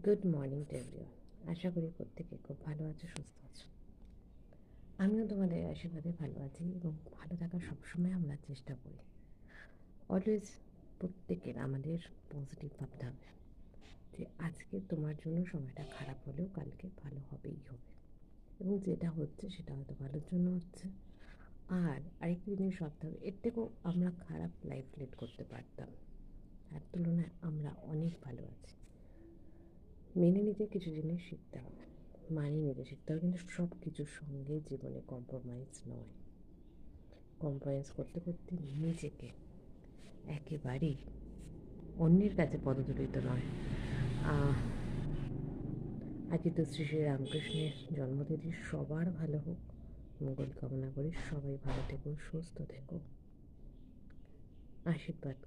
Good morning to everyone. আশা করি প্রত্যেকে খুব ভালো আছো, সুস্থ আছো। আমিও তোমাদের আশীর্বাদে ভালো আছি এবং ভালো থাকার সবসময় আমরা চেষ্টা করি। অলওয়েজ প্রত্যেকের আমাদের পজিটিভ ভাবতে হবে যে আজকে তোমার জন্য সময়টা খারাপ হলেও কালকে ভালো হবেই হবে, এবং যেটা হচ্ছে সেটা হয়তো ভালোর জন্য হচ্ছে। আর আরেকটি জিনিস ভাবতে হবে, এর থেকেও আমরা খারাপ লাইফ লিড করতে পারতাম, তার তুলনায় আমরা অনেক ভালো আছি। মেনে নিতে কিছু জিনিস শিখতে হবে, মানিয়ে নিতে শিখতে হবে, কিন্তু সব কিছুর সঙ্গে জীবনে কম্প্রোমাইজ নয়। কম্প্রোমাইজ করতে করতে নিজেকে একেবারেই অন্যের কাছে পদদলিত নয়। আজকে তো শ্রী শ্রী রামকৃষ্ণের জন্মতিথি, সবার ভালো হোক, মঙ্গল কামনা করি। সবাই ভালো থেকো, সুস্থ থেকো, আশীর্বাদ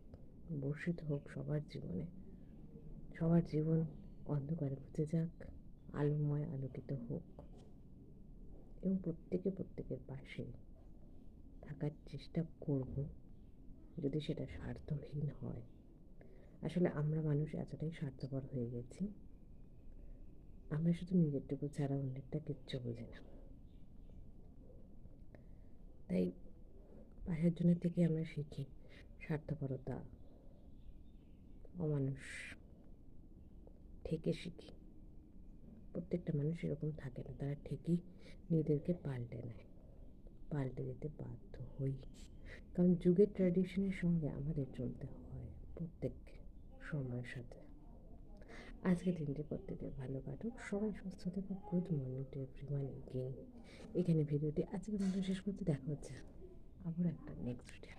বর্ষিত হোক সবার জীবনে। সবার জীবন অন্ধকারে ঘুচে যাক, আলোময় আলোকিত হোক, এবং প্রত্যেকের পাশে থাকার চেষ্টা করব, যদি সেটা স্বার্থহীন হয়। আসলে আমরা মানুষ এতটাই স্বার্থপর হয়ে গেছি, আমরা শুধু নিজেরটুকু ছাড়া অন্যেরটা কিচ্ছু বুঝি না। তাই পাশের জনের থেকে আমরা শিখি স্বার্থপরতা, অমানুষ থেকে শিখি। প্রত্যেকটা মানুষ এরকম থাকে না, তারা ঠিকই নিজেদেরকে পাল্টে নেয়, পাল্টে যেতে বাধ্য হই, কারণ যুগের ট্র্যাডিশনের সঙ্গে আমাদের চলতে হয় প্রত্যেক সময়ের সাথে। আজকে দিনটি প্রত্যেকের ভালো কাটুক, সবাই সুস্থ থেকো। Good morning to everyone again. এখানে ভিডিওটি আজকের মতো শেষ করতে, দেখা হচ্ছে আবার একটা নেক্সট ভিডিও।